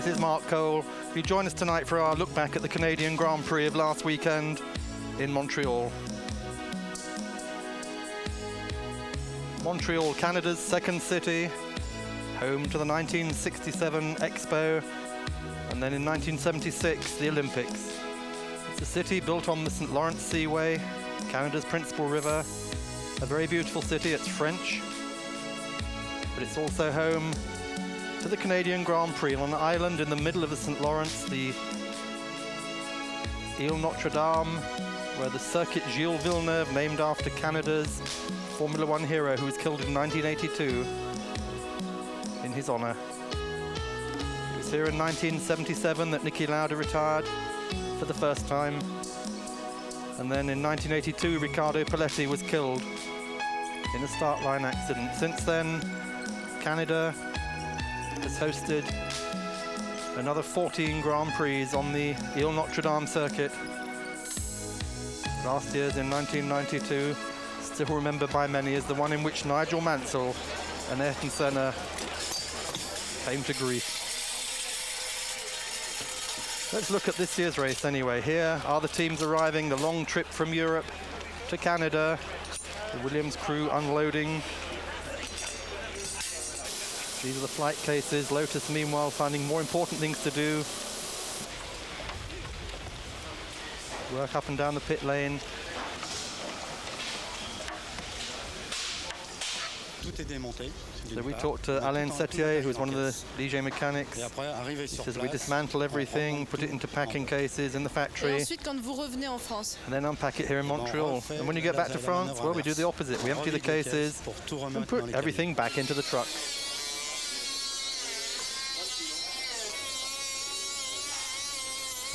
This is Mark Cole. You join us tonight for our look back at the Canadian Grand Prix of last weekend in Montreal. Montreal, Canada's second city, home to the 1967 Expo, and then in 1976, the Olympics. It's a city built on the St. Lawrence Seaway, Canada's principal river. A very beautiful city. It's French, but it's also home to the Canadian Grand Prix on an island in the middle of the St. Lawrence, the Ile Notre Dame, where the Circuit Gilles Villeneuve, named after Canada's Formula One hero who was killed in 1982, in his honor. It was here in 1977 that Niki Lauda retired for the first time. And then in 1982, Riccardo Paletti was killed in a start line accident. Since then, Canada has hosted another 14 Grand Prix on the Ile Notre Dame circuit. Last year's in 1992, still remembered by many as the one in which Nigel Mansell and Ayrton Senna came to grief. Let's look at this year's race anyway. Here are the teams arriving, the long trip from Europe to Canada. The Williams crew unloading. These are the flight cases. Lotus, meanwhile, finding more important things to do. Work up and down the pit lane. So we talked to Alain Setier, who's one of the Ligier mechanics. He says we dismantle everything, put it into packing cases in the factory, and then unpack it here in Montreal. And when you get back to France, well, we do the opposite. We empty the cases and put everything back into the truck.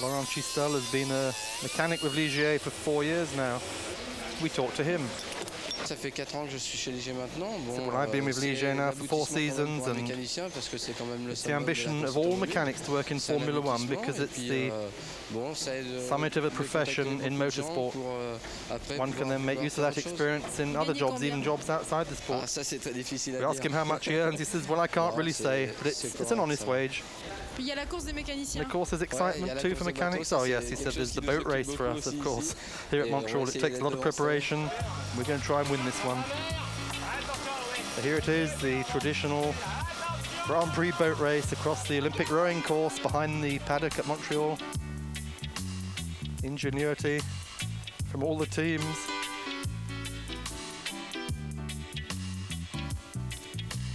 Laurent Chistel has been a mechanic with Ligier for 4 years now. We talked to him. So I've been with Ligier now for 4 seasons, and it's the ambition of all mechanics to work in Formula One because it's the summit of a profession in motorsport. One can then make use of that experience in other jobs, even jobs outside the sport. We ask him how much he earns. He says, well, I can't really say, but it's an honest wage. And of course, there's excitement too for mechanics. Oh yes, he said there's the boat race for us, of course. Here at Montreal, it takes a lot of preparation. We're going to try and win this one. So here it is, the traditional Grand Prix boat race across the Olympic rowing course behind the paddock at Montreal. Ingenuity from all the teams.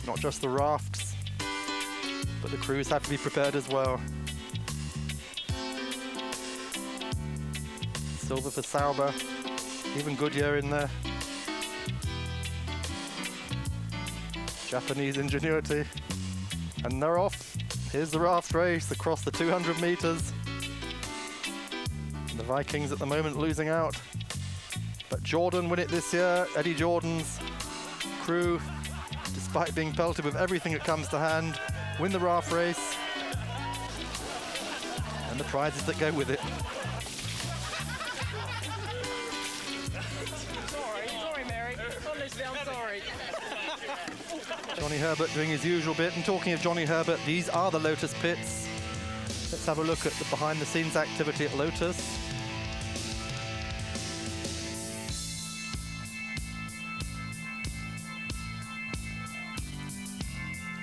Not just the rafts, but the crews have to be prepared as well. Silver for Sauber, even Goodyear in there. Japanese ingenuity. And they're off. Here's the raft race across the 200 meters. And the Vikings at the moment losing out. But Jordan win it this year. Eddie Jordan's crew, despite being pelted with everything that comes to hand, win the raft race and the prizes that go with it. Sorry, Mary. Honestly, I'm sorry. Johnny Herbert doing his usual bit. And talking of Johnny Herbert, these are the Lotus pits. Let's have a look at the behind-the-scenes activity at Lotus.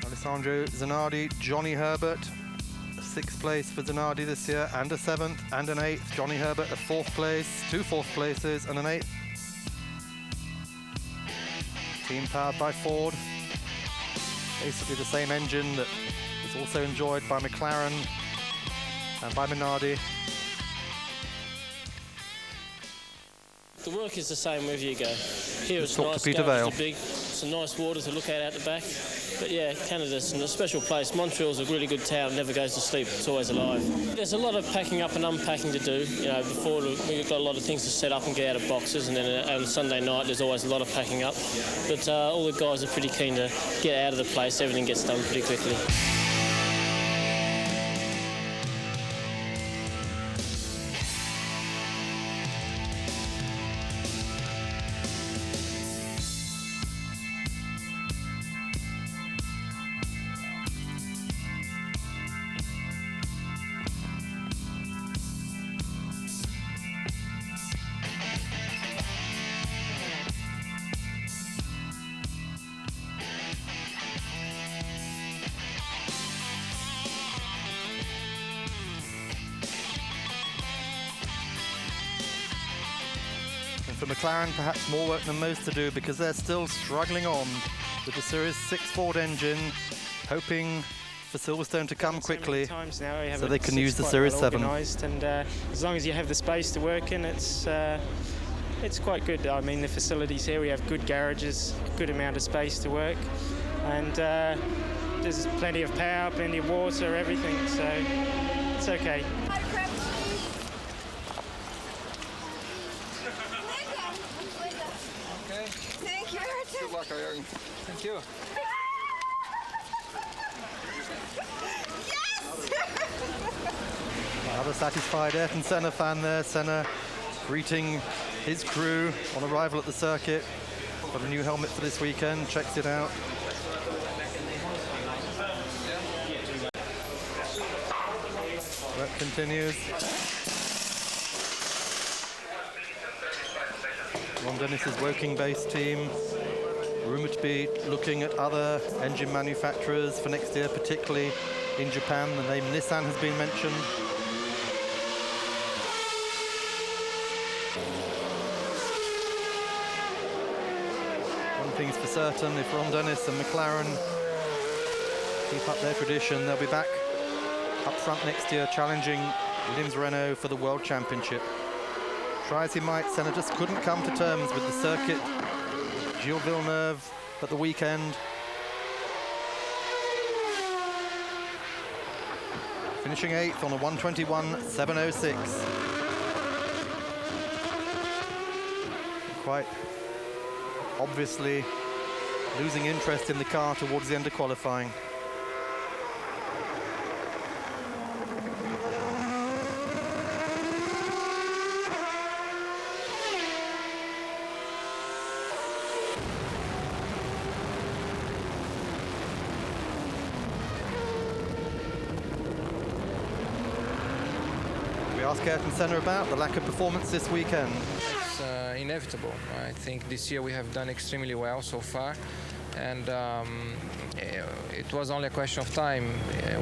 Alessandro Zanardi, Johnny Herbert, a 6th place for Zanardi this year, and a 7th and an 8th. Johnny Herbert a 4th place, 2 4th places and an 8th. Team powered by Ford. Basically the same engine that is also enjoyed by McLaren and by Minardi. The work is the same wherever you go. Here it's nice, Peter Vale. Some nice water to look at the back. But yeah, Canada's a special place. Montreal's a really good town, never goes to sleep, it's always alive. There's a lot of packing up and unpacking to do. You know, before we've got a lot of things to set up and get out of boxes, and then on Sunday night there's always a lot of packing up. But all the guys are pretty keen to get out of the place, everything gets done pretty quickly. For McLaren, perhaps more work than most to do because they're still struggling on with the Series 6 Ford engine, hoping for Silverstone to come quickly so they can use the Series 7. And as long as you have the space to work in, it's quite good. I mean, the facilities here, we have good garages, good amount of space to work, and there's plenty of power, plenty of water, everything, so it's okay. Thank you. Good luck, Jürgen. Thank you. Another satisfied Ayrton Senna fan there. Senna greeting his crew on arrival at the circuit. Got a new helmet for this weekend, checks it out. Work continues. Ron Dennis's Woking-based team, rumoured to be looking at other engine manufacturers for next year, particularly in Japan. The name Nissan has been mentioned. One thing's for certain, if Ron Dennis and McLaren keep up their tradition, they'll be back up front next year challenging Williams-Renault for the World Championship. Try as he might, Senna just couldn't come to terms with the circuit. Gilles Villeneuve at the weekend. Finishing 8th on a 1:21.706. Quite obviously losing interest in the car towards the end of qualifying. Ask Ayrton Senna about the lack of performance this weekend. It's inevitable. I think this year we have done extremely well so far, and it was only a question of time.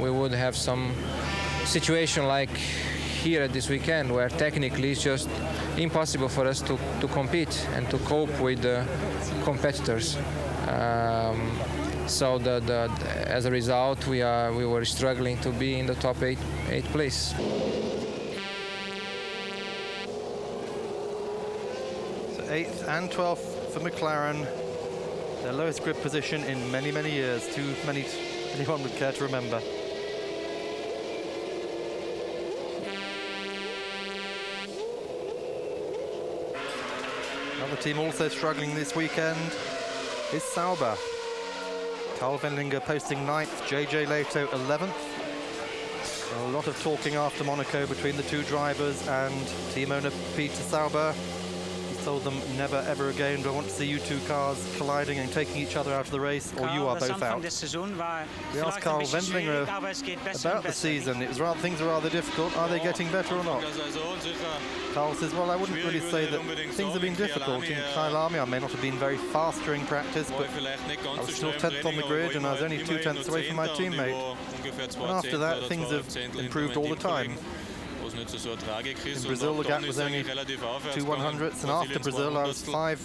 We would have some situation like here at this weekend where technically it's just impossible for us to compete and to cope with the competitors. So as a result, we were struggling to be in the top eight place. So 8th and 12th for McLaren, their lowest grid position in many, many years. Too many anyone would care to remember. Another team also struggling this weekend is Sauber. Karl Wendlinger posting 9th, JJ Lehto 11th. A lot of talking after Monaco between the two drivers and team owner Peter Sauber. He told them, never ever again do I want to see you two cars colliding and taking each other out of the race, or you are both out. We asked Karl Wendlinger about the season. Things are rather difficult. Are they getting better or not? Karl says, well, I wouldn't really say that things have been difficult. In Kyalami, I may not have been very fast during practice, but I was still 10th on the grid and I was only 2 tenths away from my teammate. And after that, things have improved all the time. In Brazil, the gap was only 2 100ths, and after Brazil, I was 5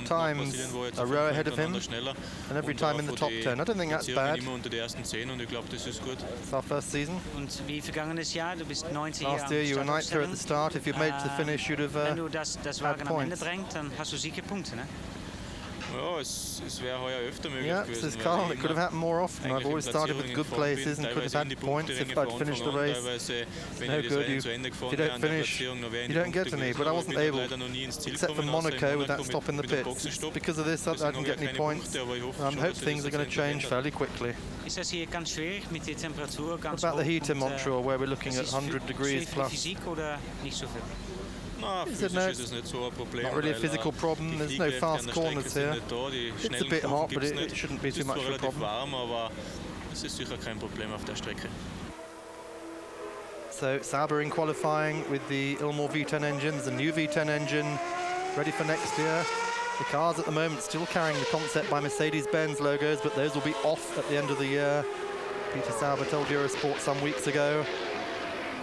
times a row ahead of him, and every time in the top 10. I don't think that's bad. It's our first season. Last year, you were 9th here at the start. If you'd made it to the finish, you'd have had points. Yeah, says Karl, it could have happened more often. I've always started with good places and could have had points if I'd finished the race. It's no good. If you don't finish, you don't get any. But I wasn't able, except for Monaco with that stop in the pits. Because of this, I didn't get any points. I hope things are going to change fairly quickly. What about the heat in Montreal, where we're looking at 100 degrees plus? He said no, it's not really a physical problem. There's no fast corners here. It's a bit hot, but it shouldn't be too much of a problem. So Sauber in qualifying with the Ilmor V10 engines, the new V10 engine ready for next year. The cars at the moment still carrying the concept by Mercedes-Benz logos, but those will be off at the end of the year. Peter Sauber told Eurosport some weeks ago.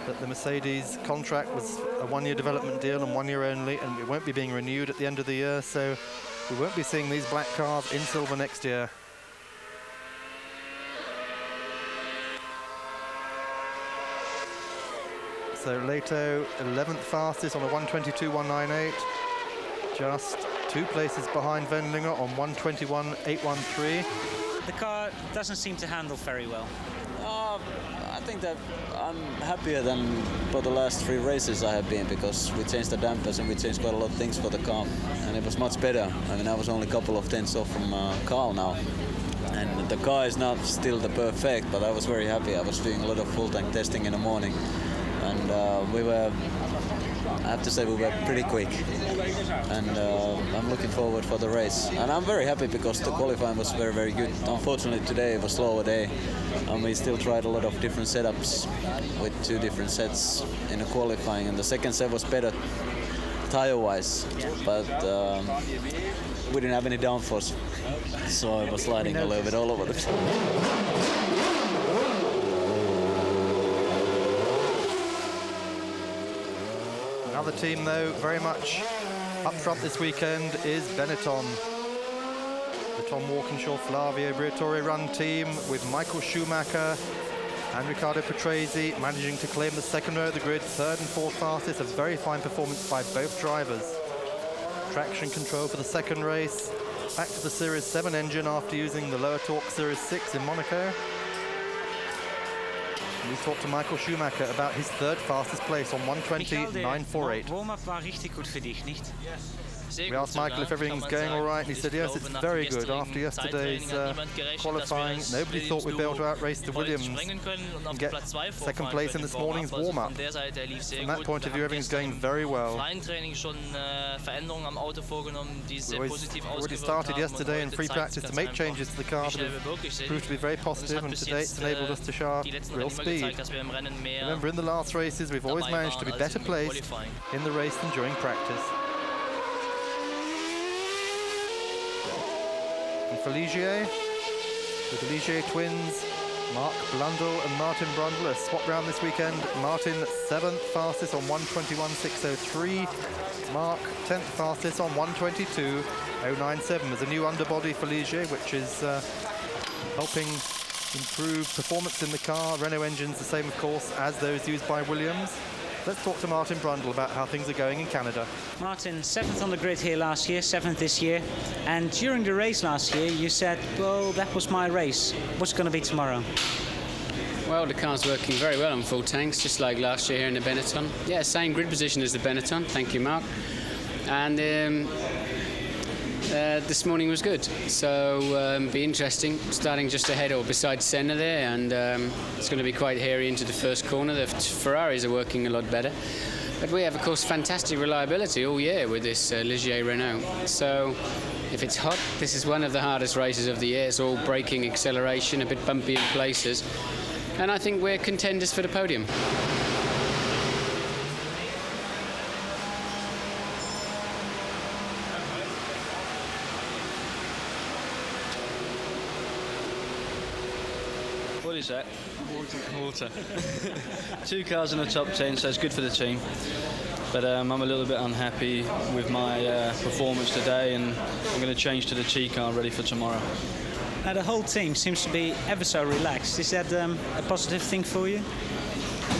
that the Mercedes contract was a one-year development deal and 1 year only, and it won't be being renewed at the end of the year, so we won't be seeing these black cars in silver next year. So Leto, 11th fastest on a 122.198, just 2 places behind Wendlinger on 121.813. The car doesn't seem to handle very well. I think that I'm happier than for the last 3 races I have been, because we changed the dampers and we changed quite a lot of things for the car, and it was much better. I mean, I was only a couple of tenths off from Carl now, and the car is not still the perfect, but I was very happy. I was doing a lot of full tank testing in the morning, and I have to say we were pretty quick, and I'm looking forward for the race. And I'm very happy because the qualifying was very, very good. Unfortunately today it was a slower day, and we still tried a lot of different setups with 2 different sets in the qualifying, and the second set was better tire-wise, but we didn't have any downforce, so I was sliding a little bit all over the place. Another team, though, very much up front this weekend is Benetton. The Tom Walkinshaw, Flavio Briatore run team with Michael Schumacher and Riccardo Patrese managing to claim the second row of the grid, 3rd and 4th fastest. A very fine performance by both drivers. Traction control for the second race. Back to the Series 7 engine after using the lower torque Series 6 in Monaco. We talked to Michael Schumacher about his 3rd fastest place on 120.948. We asked Michael if everything's going all right, and he said yes, it's very good. After yesterday's qualifying, nobody thought we'd be able to outrace the Williams and get 2nd place in this morning's warm-up. From that point of view, everything's going very well. We already started yesterday in free practice to make changes to the car that have proved to be very positive, and today it's enabled us to show our real speed. Remember, in the last races, we've always managed to be better placed in the race than during practice. And for Ligier, with the Ligier twins, Mark Blundell and Martin Brundle are swapped round this weekend. Martin 7th fastest on 121.603. Mark 10th fastest on 122.097. There's a new underbody for Ligier, which is helping improve performance in the car. Renault engines the same, of course, as those used by Williams. Let's talk to Martin Brundle about how things are going in Canada. Martin, 7th on the grid here last year, 7th this year. And during the race last year, you said, well, that was my race. What's going to be tomorrow? Well, the car's working very well on full tanks, just like last year here in the Benetton. Yeah, same grid position as the Benetton. Thank you, Mark. And this morning was good, so be interesting, starting just ahead or beside Senna there, and it's going to be quite hairy into the first corner. The Ferraris are working a lot better, but we have, of course, fantastic reliability all year with this Ligier Renault. So if it's hot, this is one of the hardest races of the year. It's all braking, acceleration, a bit bumpy in places, and I think we're contenders for the podium. What is that? Water. 2 cars in the top 10, so it's good for the team. But I'm a little bit unhappy with my performance today, and I'm going to change to the T car ready for tomorrow. Now, the whole team seems to be ever so relaxed. Is that a positive thing for you?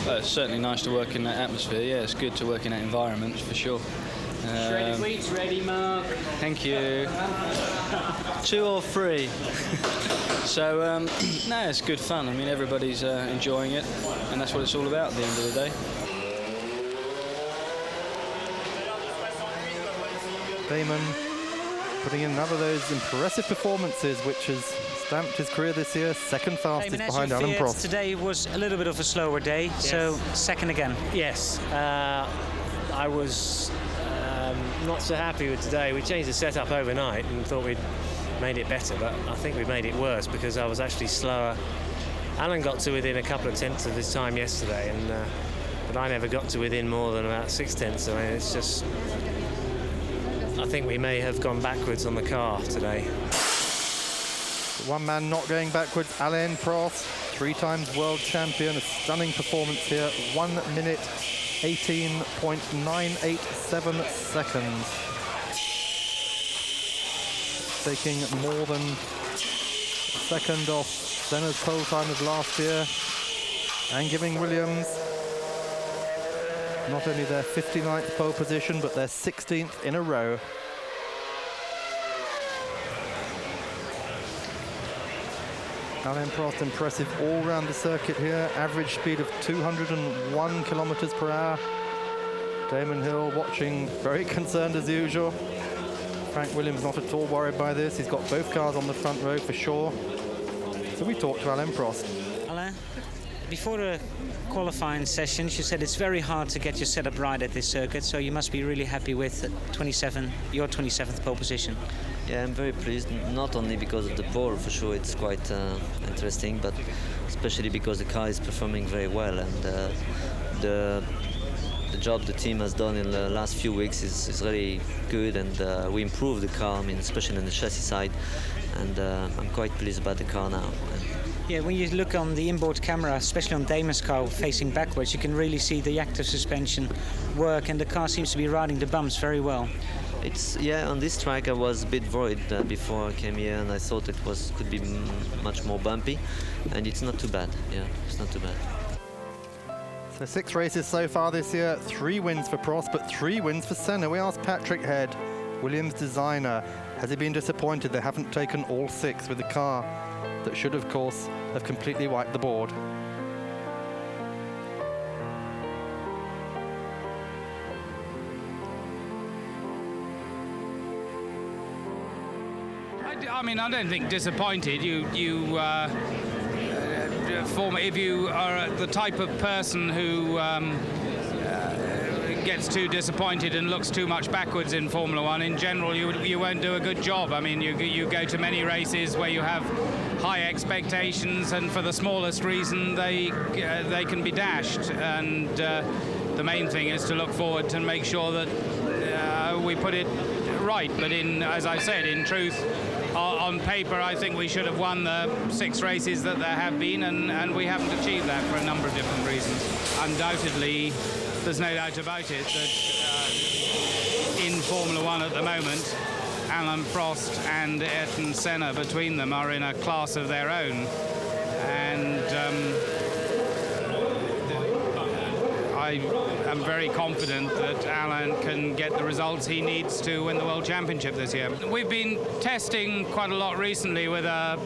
It's certainly nice to work in that atmosphere. Yeah, it's good to work in that environment, for sure. Shredded wheat's ready, Mark. Thank you. 2 or 3. So, no, it's good fun. I mean, everybody's enjoying it, and that's what it's all about at the end of the day. Damon putting in another of those impressive performances, which has stamped his career this year, 2nd fastest behind Alan Prost. Today was a little bit of a slower day, yes. So 2nd again. Yes, I was not so happy with today. We changed the setup overnight and thought we'd made it better, but I think we made it worse because I was actually slower. Alan got to within a couple of tenths of his time yesterday, and but I never got to within more than about 6 tenths. I mean, it's just, I think we may have gone backwards on the car today. One man not going backwards, Alain Prost, 3 times world champion. A stunning performance here, 1 minute 18.987 seconds. Taking more than a second off Senna's pole time of last year, and giving Williams not only their 59th pole position, but their 16th in a row. Alain Prost impressive all round the circuit here. Average speed of 201 kilometers per hour. Damon Hill watching, very concerned as usual. Frank Williams not at all worried by this. He's got both cars on the front row for sure. So we talked to Alain Prost. Alain, before the qualifying sessions, you said it's very hard to get your setup right at this circuit, so you must be really happy with your 27th pole position. Yeah, I'm very pleased, not only because of the pole, for sure it's quite interesting, but especially because the car is performing very well, and the job the team has done in the last few weeks is really good, and we improved the car, I mean, especially on the chassis side, and I'm quite pleased about the car now. Yeah, when you look on the inboard camera, especially on Damon's car facing backwards, you can really see the active suspension work, and the car seems to be riding the bumps very well. Yeah, on this track I was a bit worried before I came here, and I thought it could be much more bumpy, and it's not too bad. Yeah, it's not too bad. So 6 races so far this year, 3 wins for Prost, but 3 wins for Senna. We asked Patrick Head, Williams designer, has he been disappointed they haven't taken all 6 with the car that should, of course, have completely wiped the board? I mean, I don't think disappointed. If you are the type of person who gets too disappointed and looks too much backwards in Formula One, in general, you won't do a good job. I mean, you go to many races where you have high expectations, and for the smallest reason, they can be dashed. And the main thing is to look forward and make sure that we put it right. But as I said, in truth, on paper, I think we should have won the 6 races that there have been, and we haven't achieved that for a number of different reasons. Undoubtedly, there's no doubt about it that in Formula One at the moment, Alain Prost and Ayrton Senna, between them, are in a class of their own. And I am very confident that Alain can get the results he needs to win the World Championship this year. We've been testing quite a lot recently with an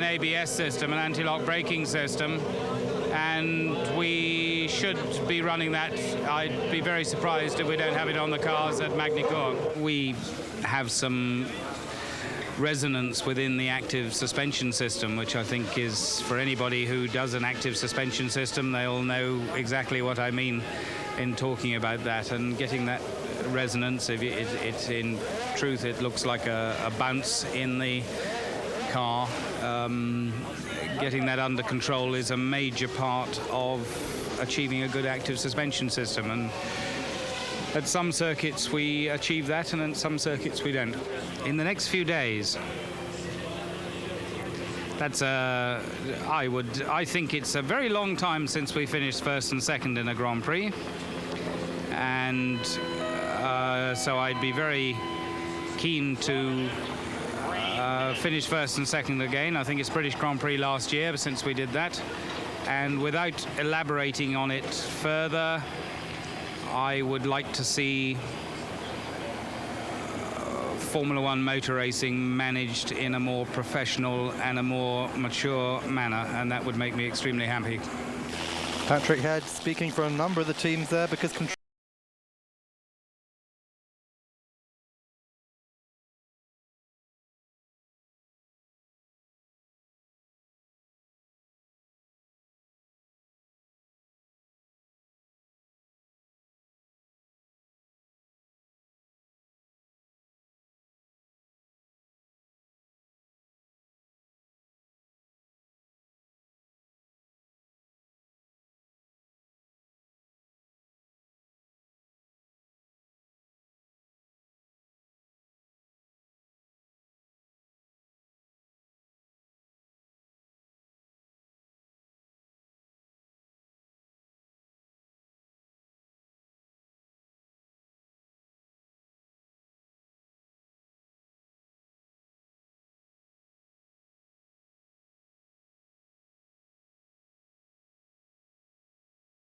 ABS system, an anti-lock braking system, and we should be running that. I'd be very surprised if we don't have it on the cars at Magny-Cours. We have some resonance within the active suspension system, which I think is, for anybody who does an active suspension system, they'll know exactly what I mean in talking about that, and getting that resonance. It's in truth, it looks like a bounce in the car. Getting that under control is a major part of achieving a good active suspension system, and at some circuits we achieve that, and at some circuits we don't. In the next few days, I think it's a very long time since we finished 1st and 2nd in a Grand Prix, and so I'd be very keen to finish 1st and 2nd again. I think it's British Grand Prix last year since we did that, and without elaborating on it further, I would like to see Formula One motor racing managed in a more professional and a more mature manner, and that would make me extremely happy. Patrick Head speaking for a number of the teams there, because